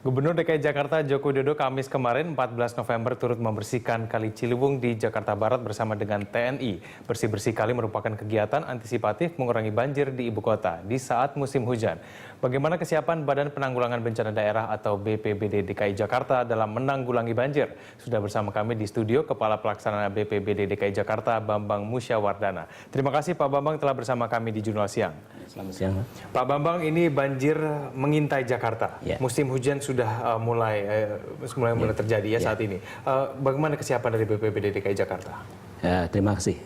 Gubernur DKI Jakarta Joko Widodo Kamis kemarin 14 November turut membersihkan Kali Ciliwung di Jakarta Barat bersama dengan TNI. Bersih-bersih kali merupakan kegiatan antisipatif mengurangi banjir di ibu kota di saat musim hujan. Bagaimana kesiapan Badan Penanggulangan Bencana Daerah atau BPBD DKI Jakarta dalam menanggulangi banjir? Sudah bersama kami di studio Kepala Pelaksana BPBD DKI Jakarta Bambang Musyawardana. Terima kasih Pak Bambang telah bersama kami di Jurnal Siang. Selamat siang. Pak Bambang, ini banjir mengintai Jakarta. Ya. Musim hujan sudah mulai terjadi saat ini. Bagaimana kesiapan dari BPBD DKI Jakarta? Terima kasih.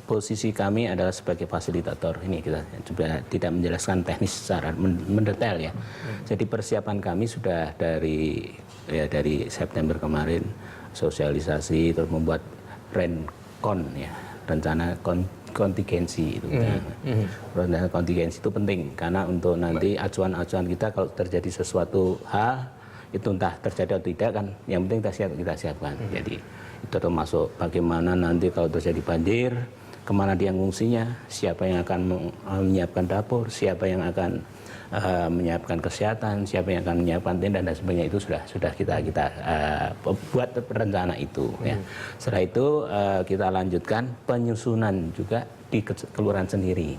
Posisi kami adalah sebagai fasilitator. Ini kita juga tidak menjelaskan teknis secara mendetail ya. Jadi persiapan kami sudah dari September kemarin sosialisasi terus membuat rencon ya, rencana kontingensi itu. Rencana kontingensi itu penting karena untuk nanti acuan-acuan kita kalau terjadi sesuatu hal itu entah terjadi atau tidak kan yang penting kita siapkan. Jadi itu termasuk bagaimana nanti kalau terjadi banjir, kemana dia ngungsinya, siapa yang akan menyiapkan dapur, siapa yang akan menyiapkan kesehatan, siapa yang akan menyiapkan tenda dan sebagainya itu sudah kita buat rencana itu. Ya. Setelah itu kita lanjutkan penyusunan juga di kelurahan sendiri.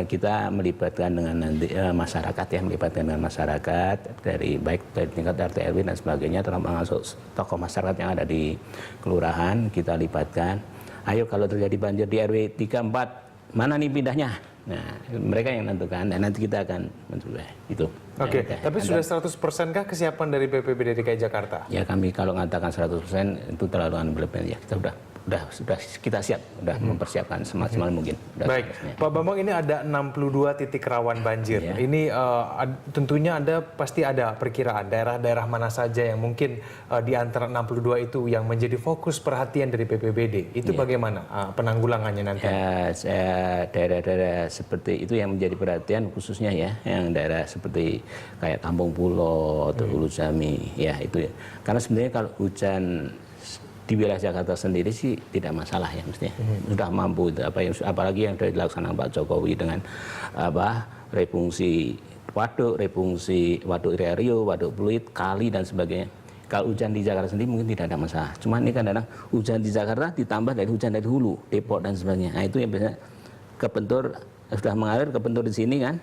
Kita melibatkan dengan nanti masyarakat ya, melibatkan dengan masyarakat dari baik dari tingkat RT RW dan sebagainya, termasuk tokoh masyarakat yang ada di kelurahan kita libatkan. Ayo kalau terjadi banjir di RW 3 4 mana nih pindahnya? Nah, mereka yang menentukan dan nanti kita akan mencoba itu. Oke, tapi sudah 100% kah kesiapan dari BPBD DKI Jakarta? Ya kami kalau mengatakan 100% itu terlalu berlebihan ya. Kita sudah kita siap, sudah mempersiapkan semaksimal mungkin. Baik, Pak Bambang, ini ada 62 titik rawan banjir. Ya. Ini tentunya pasti ada perkiraan daerah-daerah mana saja yang mungkin di antara 62 itu yang menjadi fokus perhatian dari BPBD. Itu bagaimana penanggulangannya nanti? Daerah-daerah seperti itu yang menjadi perhatian khususnya ya, yang daerah seperti kayak Kampung Pulo atau Ulu Jami, ya itu ya. Karena sebenarnya kalau hujan di wilayah Jakarta sendiri sih tidak masalah ya mestinya. Sudah mampu itu apalagi yang sudah dilaksanakan Pak Jokowi dengan refungsi waduk Rio, waduk Pluit, kali dan sebagainya. Kalau hujan di Jakarta sendiri mungkin tidak ada masalah. Cuma ini kadang-kadang hujan di Jakarta ditambah dari hujan dari hulu, Depok dan sebagainya. Nah itu yang biasanya kebentur sudah mengalir kebentur di sini kan,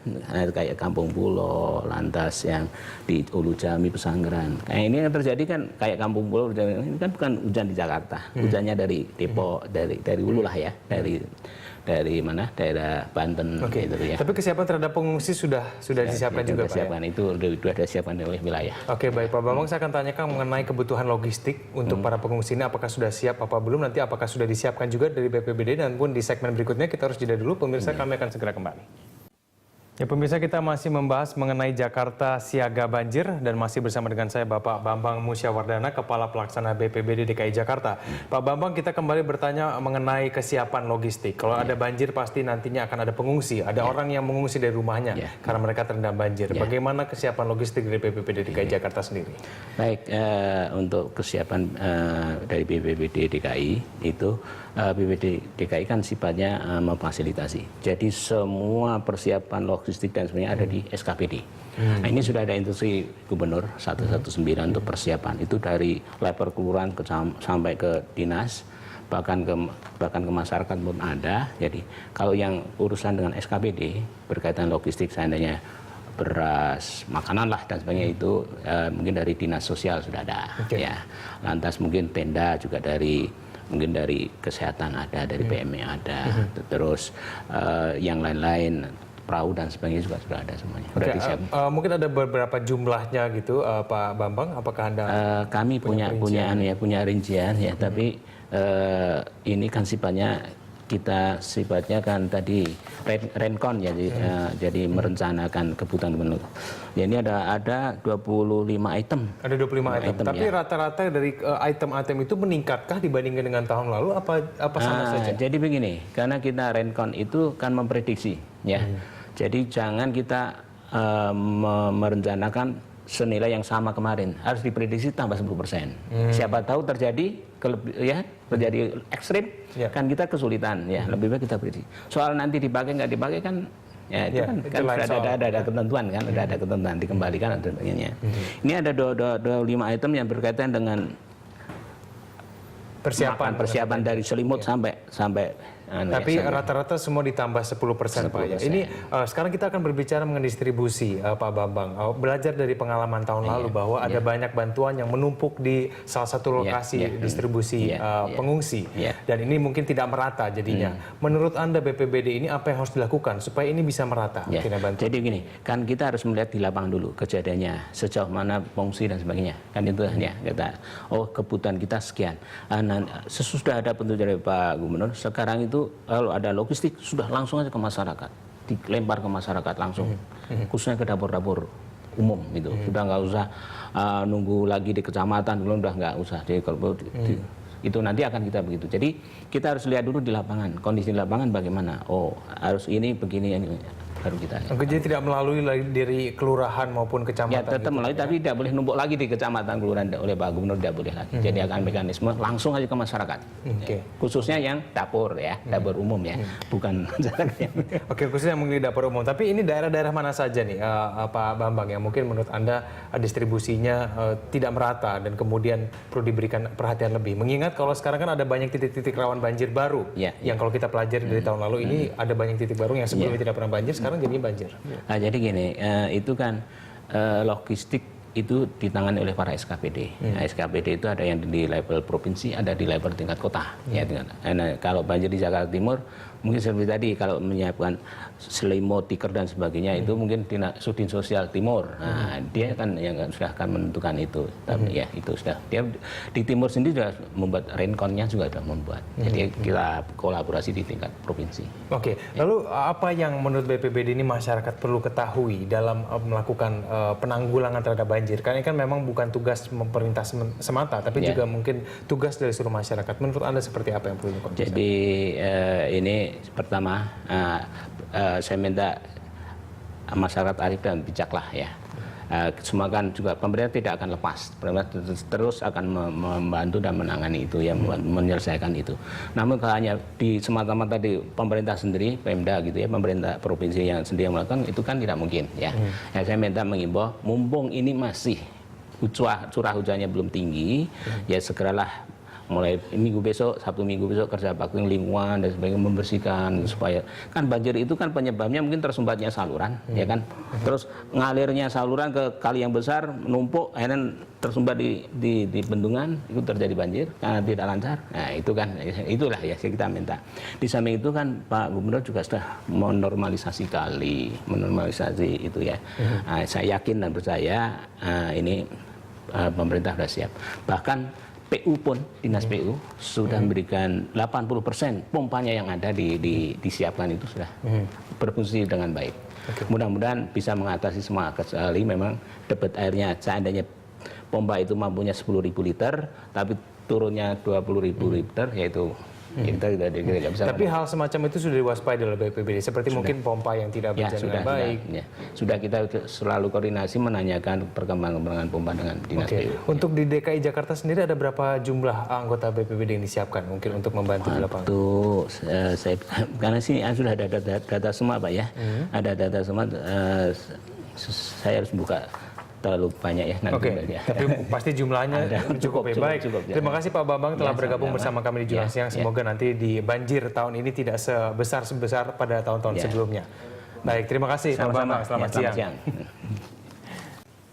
kayak Kampung Pulo, lantas yang di Ulu Jami, Pesanggeran. Kayak ini yang terjadi kan kayak Kampung Pulo, ini kan bukan hujan di Jakarta, hujannya dari Depok, dari hulu lah ya, dari mana daerah Banten gitu ya. Tapi kesiapan terhadap pengungsi sudah disiapkan juga Pak ya? Itu sudah disiapkan oleh wilayah. Oke, baik Pak Bambang, saya akan tanyakan mengenai kebutuhan logistik untuk para pengungsi ini, apakah sudah siap apa belum, nanti apakah sudah disiapkan juga dari BPBD, dan pun di segmen berikutnya kita harus jeda dulu, pemirsa kami akan segera kembali. Ya pemirsa, kita masih membahas mengenai Jakarta siaga banjir dan masih bersama dengan saya Bapak Bambang Musyawardana, Kepala Pelaksana BPBD DKI Jakarta. Pak Bambang, kita kembali bertanya mengenai kesiapan logistik. Kalau ada banjir pasti nantinya akan ada pengungsi, ada orang yang mengungsi dari rumahnya karena mereka terendam banjir. Bagaimana kesiapan logistik dari BPBD DKI Jakarta sendiri? Baik, untuk kesiapan dari BPBD DKI itu BPBD DKI kan sifatnya memfasilitasi. Jadi semua persiapan logistik dan sebenarnya ada di SKPD. Nah, ini sudah ada instruksi Gubernur 119 untuk persiapan. Itu dari level kelurahan sampai ke dinas, bahkan ke masyarakat pun ada. Jadi kalau yang urusan dengan SKPD berkaitan logistik seandainya beras, makanan lah dan sebagainya itu mungkin dari dinas sosial sudah ada. Ya. Lantas mungkin tenda juga mungkin dari kesehatan ada, dari PME ada, terus yang lain-lain perahu dan sebagainya juga sudah ada semuanya. Mungkin ada beberapa jumlahnya gitu Pak Bambang, apakah Anda kami punya rincian ya, tapi ini kan sifatnya kan tadi rencon ya, jadi merencanakan kebutuhan. Ya ini ada 25 item. Ada 25 item. Tapi rata-rata dari item-item itu meningkatkah dibandingkan dengan tahun lalu? Apa sama saja? Jadi begini, karena kita rencon itu kan memprediksi ya. Jadi jangan kita merencanakan senilai yang sama kemarin, harus diprediksi tambah 10%. Siapa tahu terjadi ekstrim, kan kita kesulitan ya. Lebih baik kita prediksi. Soal nanti dipakai nggak dipakai kan Ya, itu Ya, kan, itu kan lain soal. ada ketentuan kan, ada ketentuan dikembalikan dan sebagainya. Ini ada 25 item yang berkaitan dengan persiapan dari selimut sampai Tapi rata-rata semua ditambah 10% Pak ya. Ini sekarang kita akan berbicara mengenai distribusi Pak Bambang. Belajar dari pengalaman tahun lalu bahwa ada banyak bantuan yang menumpuk di salah satu lokasi distribusi pengungsi. Dan ini mungkin tidak merata jadinya. Menurut Anda BPBD ini apa yang harus dilakukan supaya ini bisa merata? Jadi gini, kan kita harus melihat di lapangan dulu kejadiannya, sejauh mana pengungsi dan sebagainya. Kan itu ya, kita kebutuhan kita sekian. Sesudah ada petunjuk dari Pak Gubernur, sekarang itu kalau ada logistik sudah langsung aja ke masyarakat, dilempar ke masyarakat langsung, khususnya ke dapur-dapur umum itu. Sudah nggak usah nunggu lagi di kecamatan, belum udah nggak usah. Jadi kalau itu nanti akan kita begitu. Jadi kita harus lihat dulu di lapangan, kondisi di lapangan bagaimana. Oh harus ini begini ini. Baru kita. Jadi tidak melalui dari kelurahan maupun kecamatan. Ya tetap melalui, tapi tidak boleh numpuk lagi di kecamatan kelurahan oleh Pak Gubernur, tidak boleh lagi. Jadi akan mekanisme langsung aja ke masyarakat. Khususnya yang dapur ya, dapur umum ya, bukan masyarakat. Khususnya mungkin di dapur umum. Tapi ini daerah-daerah mana saja nih, Pak Bambang, yang mungkin menurut Anda distribusinya tidak merata dan kemudian perlu diberikan perhatian lebih. Mengingat kalau sekarang kan ada banyak titik-titik rawan banjir baru, yang kalau kita pelajari dari tahun lalu ini ada banyak titik baru yang sebelumnya tidak pernah banjir, sekarang jadi banjir. Nah, jadi gini, itu kan logistik itu ditangani oleh para SKPD. Nah, SKPD itu ada yang di level provinsi, ada di level tingkat kota. Ya, nah, kalau banjir di Jakarta Timur, mungkin seperti tadi kalau menyiapkan selimut, tikar dan sebagainya itu mungkin Sudin Sosial Timur. Nah, dia kan yang sudah akan menentukan itu. Tapi ya itu sudah. Dia di Timur sendiri sudah membuat renkonnya juga sudah membuat. Jadi kita kolaborasi di tingkat provinsi. Lalu apa yang menurut BPBD ini masyarakat perlu ketahui dalam melakukan penanggulangan terhadap banjir? Karena ini kan memang bukan tugas pemerintah semata, tapi juga mungkin tugas dari seluruh masyarakat. Menurut Anda seperti apa yang perlu dilakukan? Jadi ini pertama saya minta masyarakat arif dan bijaklah ya. Semua kan juga pemerintah tidak akan lepas, pemerintah terus akan membantu dan menangani itu ya, menyelesaikan itu. Namun kalau hanya di semata-mata di pemerintah sendiri, Pemda gitu ya, pemerintah provinsi yang sendiri yang melakukan itu kan tidak mungkin ya. Saya minta mengimbau, mumpung ini masih curah hujannya belum tinggi, ya segeralah mulai minggu besok, Sabtu minggu besok kerja bakti lingkungan dan sebagainya, membersihkan supaya kan banjir itu kan penyebabnya mungkin tersumbatnya saluran ya kan, terus ngalirnya saluran ke kali yang besar menumpuk akhirnya tersumbat di bendungan, itu terjadi banjir karena tidak lancar. Nah itu kan itulah ya kita minta. Di samping itu kan Pak Gubernur juga sudah menormalisasi itu ya. Saya yakin dan percaya ini pemerintah sudah siap. Bahkan PU pun, Dinas PU sudah memberikan 80% pompanya yang ada disiapkan itu sudah berfungsi dengan baik. Mudah-mudahan bisa mengatasi semua, kecuali memang debit airnya seandainya pompa itu mampunya 10.000 liter, tapi turunnya 20.000 liter, yaitu kita tidak bisa. Tapi hal semacam itu sudah diwaspadai oleh BPBD, seperti mungkin pompa yang tidak berjalan dengan baik. Sudah kita selalu koordinasi menanyakan perkembangan pompa dengan Dinas PU. Untuk di DKI Jakarta sendiri ada berapa jumlah anggota BPBD yang disiapkan mungkin untuk membantu di lapangan? Karena sini sudah ada data semua Pak ya, ada data semua. Saya harus buka terlalu banyak ya nanti. Tapi pasti jumlahnya cukup baik. Terima kasih Pak Bambang telah bergabung bersama kami di Jurnal Siang. Semoga nanti di banjir tahun ini tidak sebesar pada tahun-tahun sebelumnya. Baik, terima kasih Pak Bambang. Selamat siang.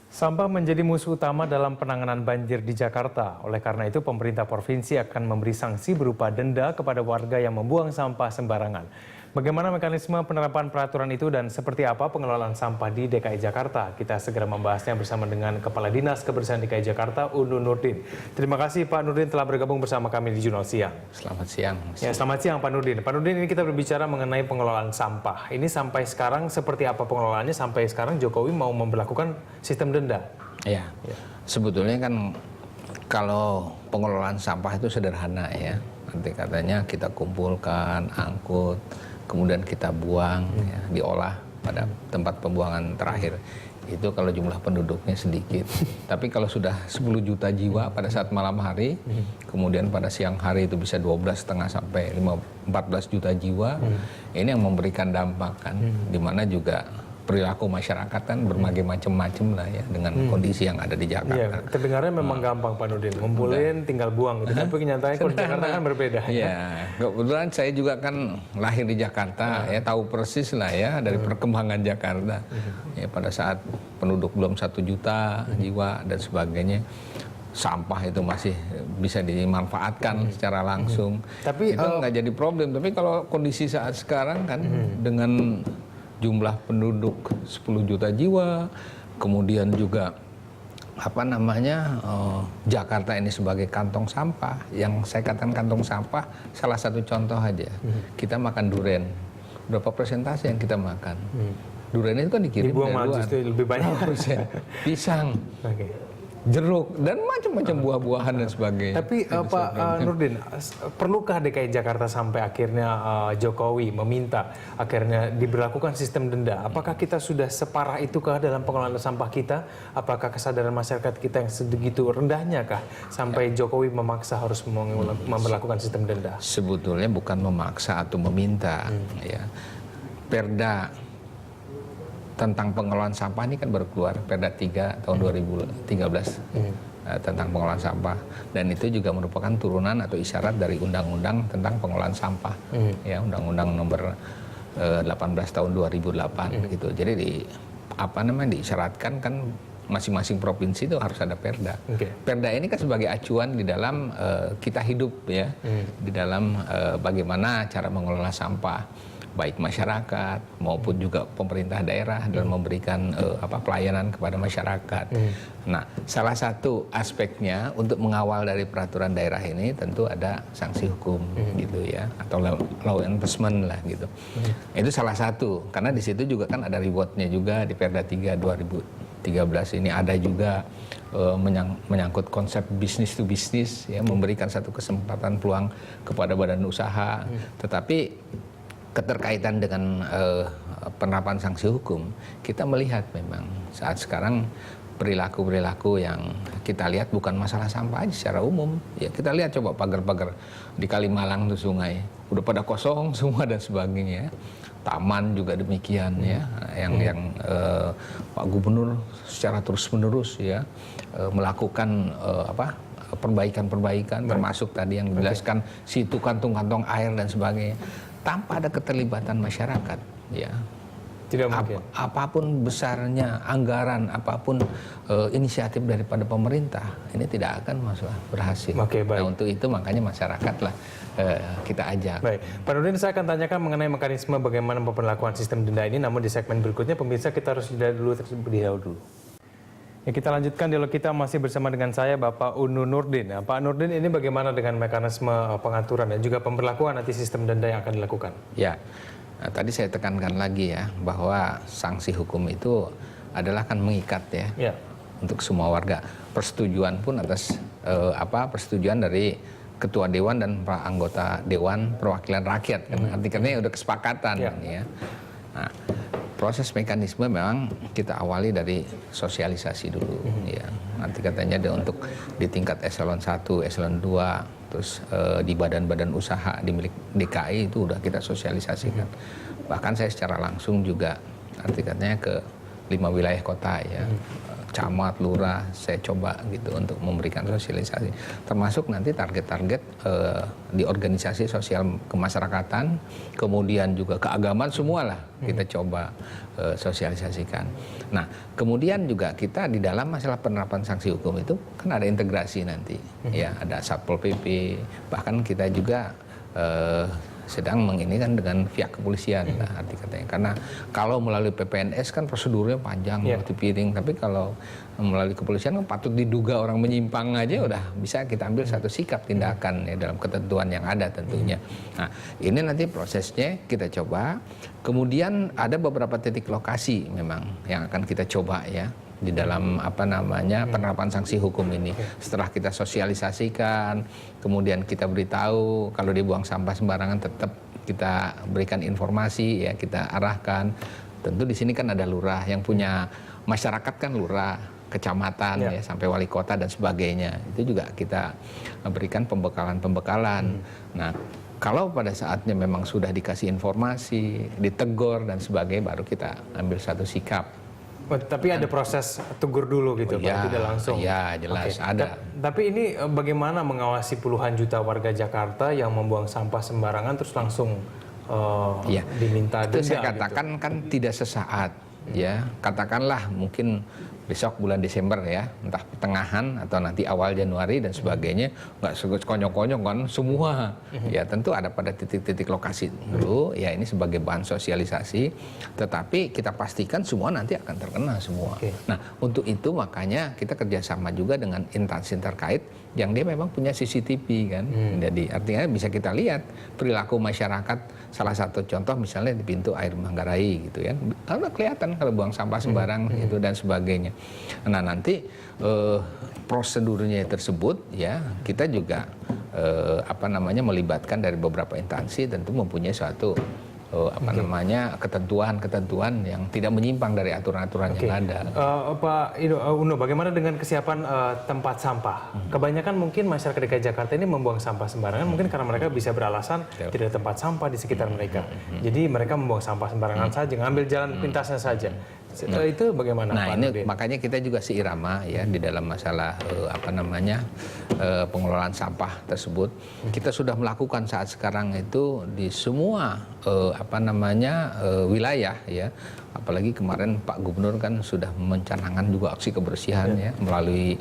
Sampah menjadi musuh utama dalam penanganan banjir di Jakarta. Oleh karena itu, pemerintah provinsi akan memberi sanksi berupa denda kepada warga yang membuang sampah sembarangan. Bagaimana mekanisme penerapan peraturan itu dan seperti apa pengelolaan sampah di DKI Jakarta? Kita segera membahasnya bersama dengan Kepala Dinas Kebersihan DKI Jakarta, Unu Nurdin. Terima kasih Pak Nurdin telah bergabung bersama kami di Jurnal Siang. Selamat siang. Ya, selamat siang Pak Nurdin. Pak Nurdin, ini kita berbicara mengenai pengelolaan sampah. Ini sampai sekarang seperti apa pengelolaannya? Sampai sekarang Jokowi mau memberlakukan sistem denda. Ya. Sebetulnya kan kalau pengelolaan sampah itu sederhana ya. Nanti katanya kita kumpulkan, angkut, kemudian kita buang, diolah pada tempat pembuangan terakhir. itu kalau jumlah penduduknya sedikit. Tapi kalau sudah 10 juta jiwa pada saat malam hari, kemudian pada siang hari itu bisa 12,5 sampai 14 juta jiwa, ini yang memberikan dampak kan, di mana juga perilaku masyarakat kan berbagai macam-macam lah ya dengan kondisi yang ada di Jakarta. Iya, terdengarnya memang gampang Pak Nurdin, ngumpulin tinggal buang gitu. Tapi kenyataannya kalau di Jakarta kan berbeda. Iya, kebetulan saya juga kan lahir di Jakarta, ya tahu persis lah ya dari perkembangan Jakarta. Ya pada saat penduduk belum 1 juta jiwa dan sebagainya, sampah itu masih bisa dimanfaatkan secara langsung. Tapi itu nggak jadi problem. Tapi kalau kondisi saat sekarang kan dengan jumlah penduduk 10 juta jiwa, kemudian juga Jakarta ini sebagai kantong sampah. Yang saya katakan kantong sampah, salah satu contoh aja, kita makan durian. Berapa persentase yang kita makan? Durian itu kan dikirim dibuang dari luar. Justru lebih banyak. Pisang, jeruk, dan macam-macam buah-buahan dan sebagainya. Tapi Pak Nurdin, perlukah DKI Jakarta sampai akhirnya Jokowi meminta akhirnya diberlakukan sistem denda? Apakah kita sudah separah itukah dalam pengelolaan sampah kita? Apakah kesadaran masyarakat kita yang sebegitu rendahnya kah sampai Jokowi memaksa harus memberlakukan sistem denda? Sebetulnya bukan memaksa atau meminta, ya. Perda tentang pengelolaan sampah ini kan baru keluar, Perda 3 tahun 2013 tentang pengelolaan sampah, dan itu juga merupakan turunan atau isyarat dari undang-undang tentang pengelolaan sampah, ya Undang-Undang nomor 18 tahun 2008 gitu. Jadi diisyaratkan kan masing-masing provinsi itu harus ada perda. Perda ini kan sebagai acuan di dalam kita hidup ya, di dalam bagaimana cara mengelola sampah, baik masyarakat maupun juga pemerintah daerah dalam memberikan pelayanan kepada masyarakat. Nah, salah satu aspeknya untuk mengawal dari peraturan daerah ini tentu ada sanksi hukum gitu ya, atau law enforcement lah gitu. Itu salah satu, karena di situ juga kan ada rewardnya juga di Perda 3 2013 ini ada juga menyangkut konsep business to business ya, memberikan satu kesempatan peluang kepada badan usaha, tetapi keterkaitan dengan penerapan sanksi hukum, kita melihat memang saat sekarang perilaku-perilaku yang kita lihat bukan masalah sampah aja secara umum. Ya kita lihat coba pagar-pagar di Kalimalang tuh sungai udah pada kosong semua dan sebagainya. Taman juga demikian ya, yang Pak Gubernur secara terus-menerus ya melakukan perbaikan-perbaikan, termasuk tadi yang dijelaskan situ kantong-kantong air dan sebagainya. Tanpa ada keterlibatan masyarakat, ya. Tidak mungkin. Apapun besarnya anggaran, apapun inisiatif daripada pemerintah, ini tidak akan berhasil. Oke, baik. Nah, untuk itu makanya masyarakatlah kita ajak. Baik, Pak Nurdin, saya akan tanyakan mengenai mekanisme bagaimana pemberlakuan sistem denda ini. Namun di segmen berikutnya, pemirsa kita harus jeda dulu dulu. Ya, kita lanjutkan dialog kita masih bersama dengan saya, Bapak Unu Nurdin. Nah, Pak Nurdin, ini bagaimana dengan mekanisme pengaturan dan juga pemberlakuan nanti sistem denda yang akan dilakukan? Ya, tadi saya tekankan lagi ya, bahwa sanksi hukum itu adalah kan mengikat ya, untuk semua warga. Persetujuan pun atas persetujuan dari Ketua Dewan dan para anggota Dewan Perwakilan Rakyat. Kan? Artinya udah kesepakatan ya. Nah, proses mekanisme memang kita awali dari sosialisasi dulu ya. Nanti katanya untuk di tingkat eselon 1, eselon 2, terus di badan-badan usaha di milik DKI itu udah kita sosialisasikan. Bahkan saya secara langsung juga nanti katanya ke 5 wilayah kota ya. Camat, lurah, saya coba gitu untuk memberikan sosialisasi. Termasuk nanti target-target di organisasi sosial kemasyarakatan, kemudian juga keagamaan, semualah kita coba sosialisasikan. Nah, kemudian juga kita di dalam masalah penerapan sanksi hukum itu kan ada integrasi nanti, ya ada Satpol PP, bahkan kita juga sedang menginikan dengan pihak kepolisian arti katanya, karena kalau melalui PPNS kan prosedurnya panjang, multi piring, tapi kalau melalui kepolisian kan patut diduga orang menyimpang aja udah bisa kita ambil satu sikap tindakan ya dalam ketentuan yang ada tentunya. Nah, ini nanti prosesnya kita coba, kemudian ada beberapa titik lokasi memang yang akan kita coba ya di dalam penerapan sanksi hukum ini. Setelah kita sosialisasikan, kemudian kita beritahu kalau dibuang sampah sembarangan tetap kita berikan informasi ya, kita arahkan. Tentu di sini kan ada lurah yang punya masyarakat kan lurah, kecamatan ya sampai wali kota dan sebagainya. Itu juga kita berikan pembekalan. Nah, kalau pada saatnya memang sudah dikasih informasi, ditegur dan sebagainya, baru kita ambil satu sikap. Tapi ada proses tegur dulu gitu, Pak, tidak langsung. Iya, jelas ada. Tapi ini bagaimana mengawasi puluhan juta warga Jakarta yang membuang sampah sembarangan terus langsung diminta denda? Itu saya katakan kan tidak sesaat, ya. Katakanlah mungkin besok bulan Desember ya, entah pertengahan atau nanti awal Januari dan sebagainya, nggak sekonyong-konyong kan semua. Ya tentu ada pada titik-titik lokasi dulu, ya ini sebagai bahan sosialisasi, tetapi kita pastikan semua nanti akan terkena semua. Nah untuk itu makanya kita kerjasama juga dengan instansi terkait yang dia memang punya CCTV kan. Jadi artinya bisa kita lihat perilaku masyarakat. Salah satu contoh misalnya di pintu air Manggarai gitu ya, karena kelihatan kalau buang sampah sembarang itu dan sebagainya. Nah nanti prosedurnya tersebut ya kita juga melibatkan dari beberapa instansi, tentu mempunyai suatu ketentuan-ketentuan yang tidak menyimpang dari aturan-aturan yang ada. Pak Uno, bagaimana dengan kesiapan tempat sampah? Kebanyakan mungkin masyarakat DKI Jakarta ini membuang sampah sembarangan mungkin karena mereka bisa beralasan tidak ada tempat sampah di sekitar mereka. Jadi mereka membuang sampah sembarangan saja, ngambil jalan pintasnya saja. Itu bagaimana? Nah ini makanya kita juga seirama ya di dalam masalah pengelolaan sampah tersebut. Kita sudah melakukan saat sekarang itu di semua wilayah ya. Apalagi kemarin Pak Gubernur kan sudah mencanangkan juga aksi kebersihan ya melalui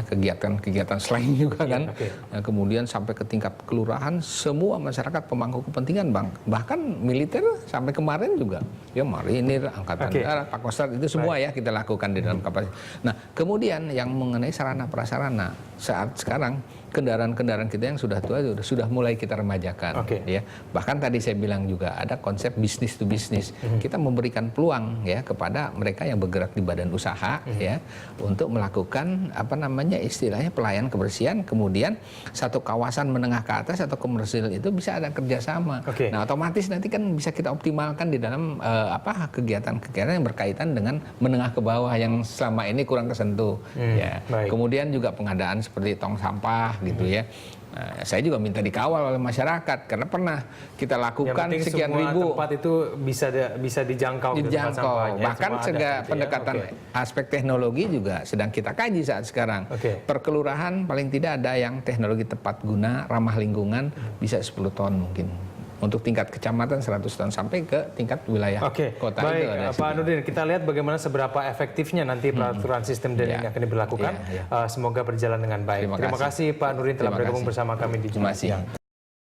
kegiatan-kegiatan selain juga kan. Nah, kemudian sampai ke tingkat kelurahan, semua masyarakat pemangku kepentingan bahkan militer sampai kemarin juga ya marinir, angkatan darat, Pak Kostrat itu semua ya kita lakukan di dalam kapasitas. Nah kemudian yang mengenai sarana prasarana saat sekarang kendaraan-kendaraan kita yang sudah tua sudah mulai kita remajakan ya. Bahkan tadi saya bilang juga ada konsep bisnis to bisnis. Kita memberikan peluang ya kepada mereka yang bergerak di badan usaha ya untuk melakukan istilahnya pelayan kebersihan, kemudian satu kawasan menengah ke atas atau komersil itu bisa ada kerjasama. Nah otomatis nanti kan bisa kita optimalkan di dalam kegiatan-kegiatan yang berkaitan dengan menengah ke bawah yang selama ini kurang kesentuh. Ya. Kemudian juga pengadaan seperti tong sampah gitu ya. Nah, saya juga minta dikawal oleh masyarakat karena pernah kita lakukan sekian ribu tempat itu bisa dijangkau. Bahkan pendekatan aspek teknologi juga sedang kita kaji saat sekarang. Per kelurahan paling tidak ada yang teknologi tepat guna, ramah lingkungan, bisa 10 ton mungkin. Untuk tingkat kecamatan 100 ton sampai ke tingkat wilayah kota. Baik, Pak Nurdin, kita lihat bagaimana seberapa efektifnya nanti peraturan sistem yang akan diberlakukan. Semoga berjalan dengan baik. Terima kasih Pak Nurdin telah bergabung bersama kami di Jumat Siang.